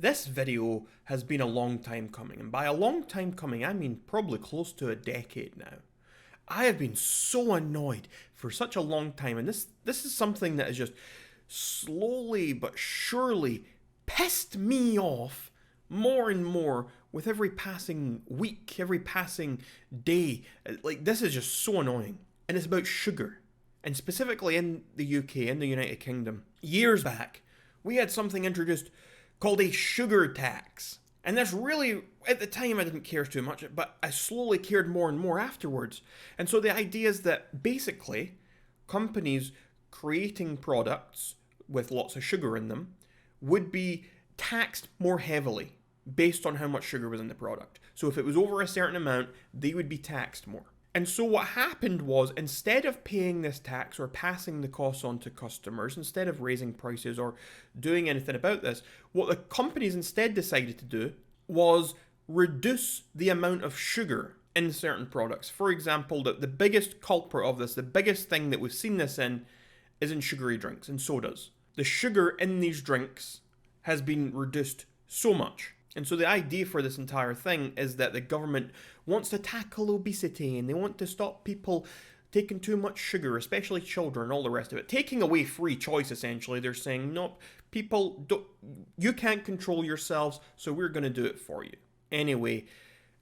This video has been a long time coming, and by a long time coming, I mean probably close to a decade now. I have been so annoyed for such a long time, and this is something that has just slowly but surely pissed me off more and more with every passing week, every passing day. Like, this is just so annoying. And it's about sugar. And specifically in the UK, in the United Kingdom. Years back, we had something introduced called a sugar tax. And this really, at the time, I didn't care too much, but I slowly cared more and more afterwards. And so the idea is that basically, companies creating products with lots of sugar in them would be taxed more heavily based on how much sugar was in the product. So if it was over a certain amount, they would be taxed more. And so what happened was, instead of paying this tax or passing the costs on to customers, instead of raising prices or doing anything about this, what the companies instead decided to do was reduce the amount of sugar in certain products. For example, the biggest culprit of this, the biggest thing that we've seen this in, is in sugary drinks and sodas. The sugar in these drinks has been reduced so much. And so the idea for this entire thing is that the government wants to tackle obesity and they want to stop people taking too much sugar, especially children and all the rest of it. Taking away free choice, essentially. They're saying, nope, you can't control yourselves, so we're going to do it for you. Anyway,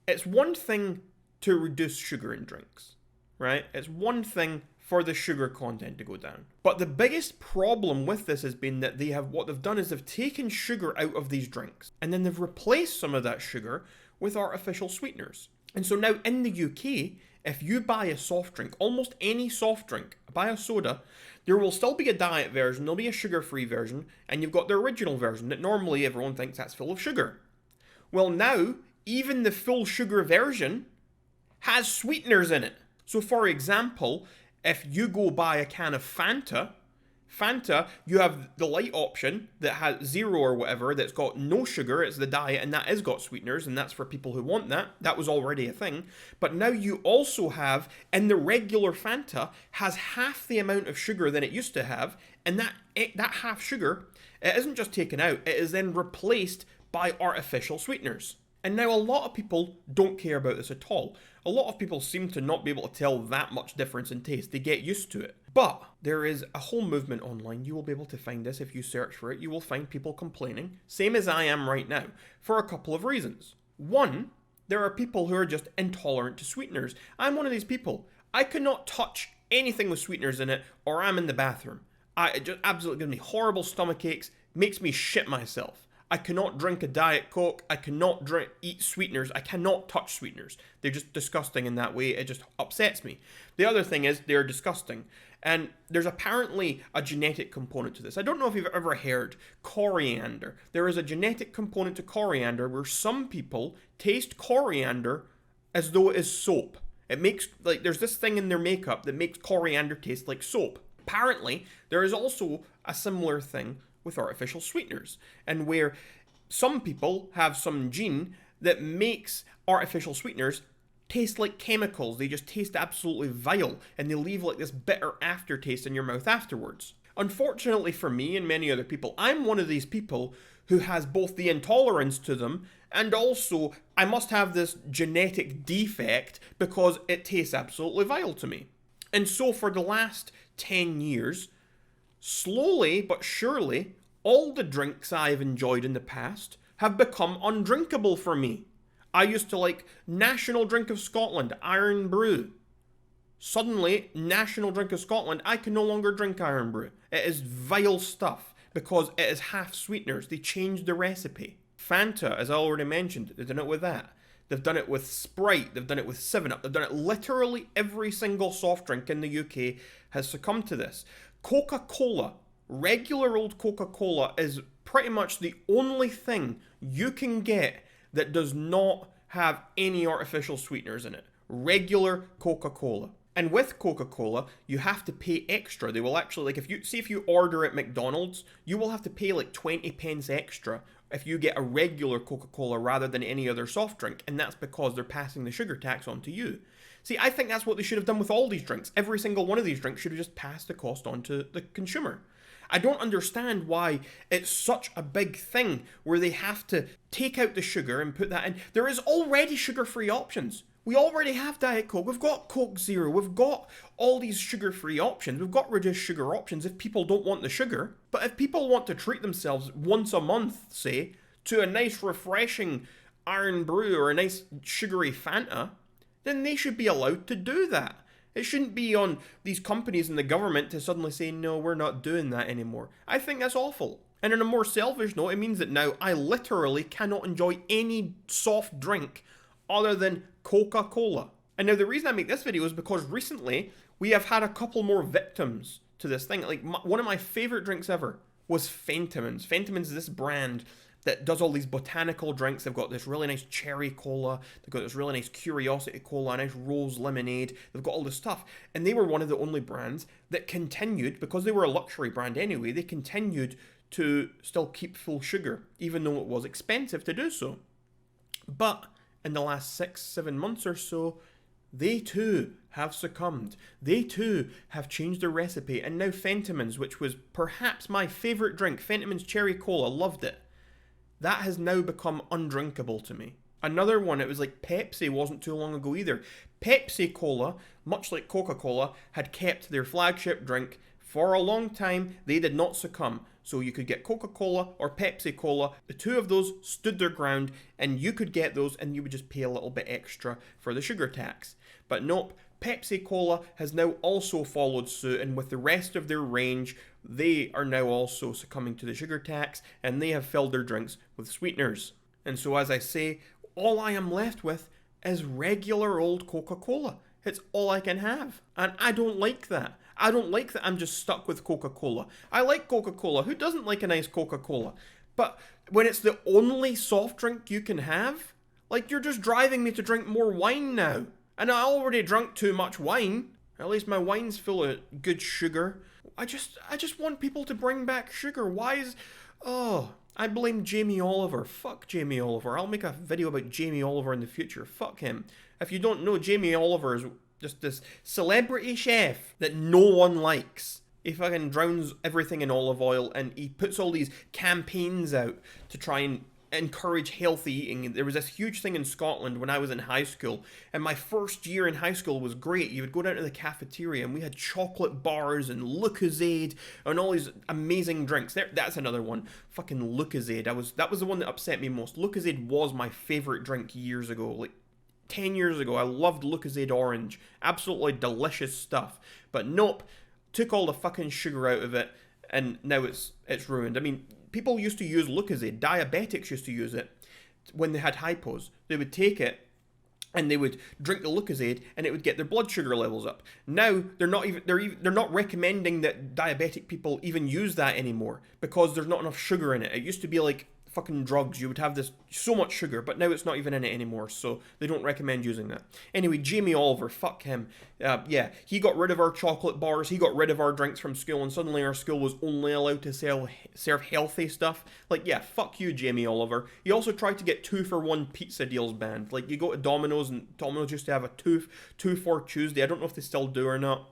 it's one thing to reduce sugar in drinks, right? It's one thing for the sugar content to go down. But the biggest problem with this has been that what they've done is they've taken sugar out of these drinks, and then they've replaced some of that sugar with artificial sweeteners. And so now in the UK, if you buy a soft drink, almost any soft drink, buy a soda, there will still be a diet version, there'll be a sugar-free version, and you've got the original version that normally everyone thinks that's full of sugar. Well, now, even the full sugar version has sweeteners in it. So for example, if you go buy a can of Fanta, you have the light option that has 0 or whatever, that's got no sugar, it's the diet, and that has got sweeteners, and that's for people who want that. That was already a thing. But now you also have, in the regular Fanta, has half the amount of sugar than it used to have, and that half sugar, it isn't just taken out, it is then replaced by artificial sweeteners. And now a lot of people don't care about this at all. A lot of people seem to not be able to tell that much difference in taste. They get used to it. But there is a whole movement online. You will be able to find this if you search for it. You will find people complaining, same as I am right now, for a couple of reasons. One, there are people who are just intolerant to sweeteners. I'm one of these people. I cannot touch anything with sweeteners in it, or I'm in the bathroom. It just absolutely gives me horrible stomach aches, makes me shit myself. I cannot drink a Diet Coke, I cannot eat sweeteners, I cannot touch sweeteners. They're just disgusting in that way, it just upsets me. The other thing is, they're disgusting. And there's apparently a genetic component to this. I don't know if you've ever heard coriander. There is a genetic component to coriander where some people taste coriander as though it is soap. It makes, there's this thing in their makeup that makes coriander taste like soap. Apparently, there is also a similar thing with artificial sweeteners, and where some people have some gene that makes artificial sweeteners taste like chemicals. They just taste absolutely vile, and they leave like this bitter aftertaste in your mouth afterwards. Unfortunately for me and many other people, I'm one of these people who has both the intolerance to them, and also I must have this genetic defect because it tastes absolutely vile to me. And so for the last 10 years, slowly but surely, all the drinks I've enjoyed in the past have become undrinkable for me. I used to like National Drink of Scotland, Iron Brew. Suddenly, National Drink of Scotland, I can no longer drink Iron Brew. It is vile stuff because it is half sweeteners. They changed the recipe. Fanta, as I already mentioned, they've done it with that. They've done it with Sprite, they've done it with 7-Up, they've done it literally every single soft drink in the UK has succumbed to this. Coca-Cola, regular old Coca-Cola, is pretty much the only thing you can get that does not have any artificial sweeteners in it. Regular Coca-Cola. And with Coca-Cola, you have to pay extra. They will actually, if you order at McDonald's, you will have to pay 20 pence extra if you get a regular Coca-Cola rather than any other soft drink. And that's because they're passing the sugar tax on to you. See, I think that's what they should have done with all these drinks. Every single one of these drinks should have just passed the cost on to the consumer. I don't understand why it's such a big thing where they have to take out the sugar and put that in. There is already sugar-free options. We already have Diet Coke. We've got Coke Zero. We've got all these sugar-free options. We've got reduced sugar options if people don't want the sugar. But if people want to treat themselves once a month, say, to a nice refreshing Iron Brew or a nice sugary Fanta, then they should be allowed to do that. It shouldn't be on these companies and the government to suddenly say, no, we're not doing that anymore. I think that's awful. And on a more selfish note, it means that now I literally cannot enjoy any soft drink other than Coca-Cola. And now the reason I make this video is because recently we have had a couple more victims to this thing. Like one of my favorite drinks ever was Fentimans. Fentimans is this brand that does all these botanical drinks. They've got this really nice cherry cola. They've got this really nice curiosity cola, a nice rose lemonade. They've got all this stuff. And they were one of the only brands that continued, because they were a luxury brand anyway, they continued to still keep full sugar, even though it was expensive to do so. But in the last 6-7 months or so, they too have succumbed. They too have changed their recipe. And now Fentimans, which was perhaps my favourite drink, Fentimans Cherry Cola, loved it. That has now become undrinkable to me. Another one, it was like Pepsi wasn't too long ago either. Pepsi Cola, much like Coca-Cola, had kept their flagship drink for a long time. They did not succumb. So you could get Coca-Cola or Pepsi Cola. The two of those stood their ground, and you could get those and you would just pay a little bit extra for the sugar tax. But nope, Pepsi Cola has now also followed suit, and with the rest of their range, they are now also succumbing to the sugar tax, and they have filled their drinks with sweeteners. And so, as I say, all I am left with is regular old Coca-Cola. It's all I can have. And I don't like that. I don't like that I'm just stuck with Coca-Cola. I like Coca-Cola. Who doesn't like a nice Coca-Cola? But when it's the only soft drink you can have, like, you're just driving me to drink more wine now. And I already drank too much wine. At least my wine's full of good sugar. I just want people to bring back sugar. Why is... Oh, I blame Jamie Oliver. Fuck Jamie Oliver. I'll make a video about Jamie Oliver in the future. Fuck him. If you don't know, Jamie Oliver is just this celebrity chef that no one likes. He fucking drowns everything in olive oil, and he puts all these campaigns out to try and encourage healthy eating. There was this huge thing in Scotland when I was in high school, and my first year in high school was great. You would go down to the cafeteria and we had chocolate bars and Lucozade and all these amazing drinks. That's another one. Fucking Lucozade. That was the one that upset me most. Lucozade was my favorite drink years ago. Like 10 years ago, I loved Lucozade Orange. Absolutely delicious stuff. But nope, took all the fucking sugar out of it, and now it's ruined. I mean, people used to use Lucozade. Diabetics used to use it when they had hypos. They would take it and they would drink the Lucozade, and it would get their blood sugar levels up. Now they're not recommending that diabetic people even use that anymore because there's not enough sugar in it. It used to be like fucking drugs. You would have this so much sugar, but now it's not even in it anymore, so they don't recommend using that. Anyway, Jamie Oliver, fuck him. Yeah, he got rid of our chocolate bars, he got rid of our drinks from school, and suddenly our school was only allowed to serve healthy stuff. Like, yeah, fuck you, Jamie Oliver. He also tried to get 2-for-1 pizza deals banned. Like, you go to Domino's, and Domino's used to have a 2 for Tuesday. I don't know if they still do or not.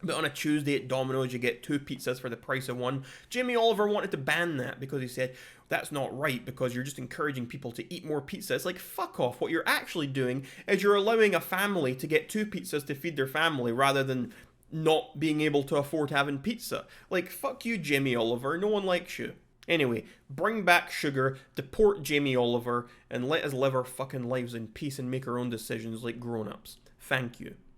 But on a Tuesday at Domino's, you get 2 pizzas for the price of 1. Jamie Oliver wanted to ban that because he said, that's not right because you're just encouraging people to eat more pizza. It's like, fuck off. What you're actually doing is you're allowing a family to get 2 pizzas to feed their family rather than not being able to afford having pizza. Like, fuck you, Jamie Oliver. No one likes you. Anyway, bring back sugar, deport Jamie Oliver, and let us live our fucking lives in peace and make our own decisions like grown-ups. Thank you.